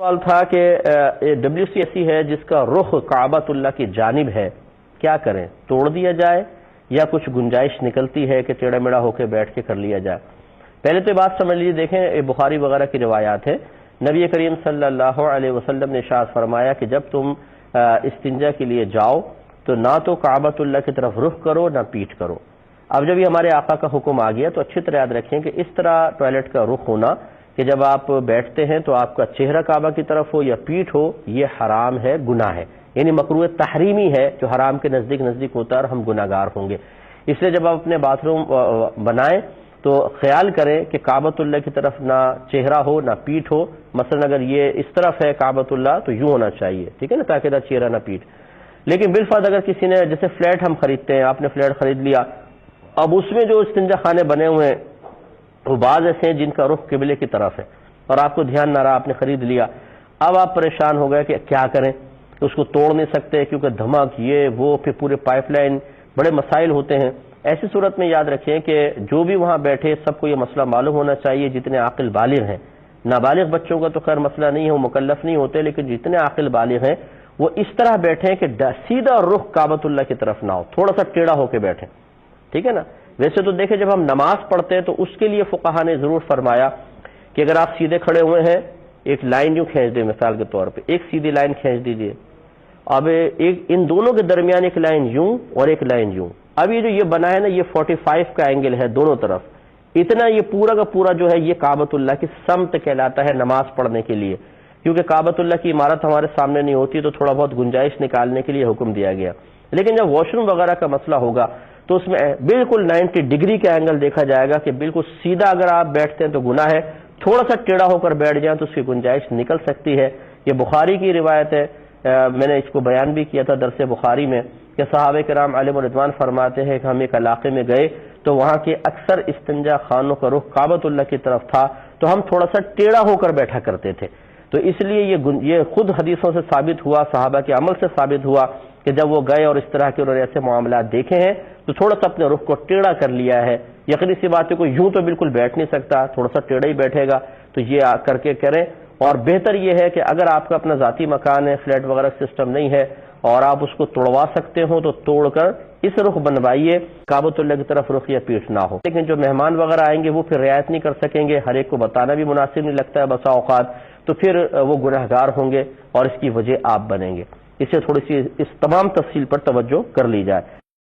سوال تھا کہ WC ہے جس کا رخ کعبۃ اللہ کی جانب ہے، کیا کریں؟ توڑ دیا جائے یا کچھ گنجائش نکلتی ہے کہ ٹیڑھا میڑھا ہو کے بیٹھ کے کر لیا جائے؟ پہلے تو یہ بات سمجھ لیجیے، دیکھیں بخاری وغیرہ کی روایات ہے، نبی کریم صلی اللہ علیہ وسلم نے ارشاد فرمایا کہ جب تم استنجا کے لیے جاؤ تو نہ تو کعبۃ اللہ کی طرف رخ کرو نہ پیٹھ کرو۔ اب جب یہ ہمارے آقا کا حکم آ گیا تو اچھی طرح یاد رکھیں کہ اس طرح ٹوائلٹ کا رخ ہونا کہ جب آپ بیٹھتے ہیں تو آپ کا چہرہ کعبہ کی طرف ہو یا پیٹھ ہو، یہ حرام ہے، گناہ ہے، یعنی مکروہ تحریمی ہے جو حرام کے نزدیک ہوتا ہے اور ہم گناہ گار ہوں گے۔ اس لیے جب آپ اپنے باتھ روم بنائیں تو خیال کریں کہ کعبۃ اللہ کی طرف نہ چہرہ ہو نہ پیٹھ ہو، مثلا اگر یہ اس طرف ہے کعبۃ اللہ تو یوں ہونا چاہیے، ٹھیک ہے نا، تاکہ نہ چہرہ نہ پیٹھ۔ لیکن بالفرض اگر کسی نے، جیسے فلیٹ ہم خریدتے ہیں، آپ نے فلیٹ خرید لیا، اب اس میں جو استنجا خانے بنے ہوئے ہیں وہ بعض ایسے ہیں جن کا رخ قبلے کی طرف ہے اور آپ کو دھیان نہ رہا، آپ نے خرید لیا، اب آپ پریشان ہو گئے کہ کیا کریں، اس کو توڑ نہیں سکتے کیونکہ دھمک یہ وہ، پھر پورے پائپ لائن، بڑے مسائل ہوتے ہیں۔ ایسی صورت میں یاد رکھیں کہ جو بھی وہاں بیٹھے سب کو یہ مسئلہ معلوم ہونا چاہیے، جتنے عاقل بالغ ہیں، نابالغ بچوں کا تو خیر مسئلہ نہیں ہے، وہ مکلف نہیں ہوتے، لیکن جتنے عاقل بالغ ہیں وہ اس طرح بیٹھیں کہ سیدھا رخ کعبۃ اللہ کی طرف نہ ہو، تھوڑا سا ٹیڑھا ہو کے بیٹھیں، ٹھیک ہے نا۔ ویسے تو دیکھیں جب ہم نماز پڑھتے ہیں تو اس کے لیے فقہا نے ضرور فرمایا کہ اگر آپ سیدھے کھڑے ہوئے ہیں ایک لائن یوں کھینچ دیں، مثال کے طور پہ ایک سیدھی لائن کھینچ دیجئے، اب ان دونوں کے درمیان ایک لائن یوں اور ایک لائن یوں، اب یہ جو یہ بنا ہے نا، یہ 45 کا اینگل ہے دونوں طرف، اتنا یہ پورا کا پورا جو ہے یہ کعبۃ اللہ کی سمت کہلاتا ہے نماز پڑھنے کے لیے، کیونکہ کعبۃ اللہ کی عمارت ہمارے سامنے نہیں ہوتی تو تھوڑا بہت گنجائش نکالنے کے لیے حکم دیا گیا۔ لیکن جب واش روم وغیرہ کا مسئلہ ہوگا تو اس میں بالکل 90 ڈگری کا اینگل دیکھا جائے گا کہ بالکل سیدھا اگر آپ بیٹھتے ہیں تو گناہ ہے، تھوڑا سا ٹیڑھا ہو کر بیٹھ جائیں تو اس کی گنجائش نکل سکتی ہے۔ یہ بخاری کی روایت ہے، میں نے اس کو بیان بھی کیا تھا درس بخاری میں کہ صحابہ کرام علیہ رضوان فرماتے ہیں کہ ہم ایک علاقے میں گئے تو وہاں کے اکثر استنجا خانوں کا رخ کعبۃ اللہ کی طرف تھا تو ہم تھوڑا سا ٹیڑھا ہو کر بیٹھا کرتے تھے، تو اس لیے یہ خود حدیثوں سے ثابت ہوا، صحابہ کے عمل سے ثابت ہوا کہ جب وہ گئے اور اس طرح کے انہوں نے ایسے معاملات دیکھے ہیں تو تھوڑا سا اپنے رخ کو ٹیڑھا کر لیا ہے۔ یقینی سی بات ہے کوئی یوں تو بالکل بیٹھ نہیں سکتا، تھوڑا سا ٹیڑھا ہی بیٹھے گا، تو یہ کر کے کریں۔ اور بہتر یہ ہے کہ اگر آپ کا اپنا ذاتی مکان ہے، فلیٹ وغیرہ سسٹم نہیں ہے اور آپ اس کو توڑوا سکتے ہو تو توڑ کر اس رخ بنوائیے، کعبۃ اللہ کی طرف رخ یا پیٹھ نہ ہو۔ لیکن جو مہمان وغیرہ آئیں گے وہ پھر رعایت نہیں کر سکیں گے، ہر ایک کو بتانا بھی مناسب نہیں لگتا ہے بسا اوقات، تو پھر وہ گناہ گار ہوں گے اور اس کی وجہ آپ بنیں گے۔ اس سے تھوڑی سی اس تمام تفصیل پر توجہ کر لی جائے۔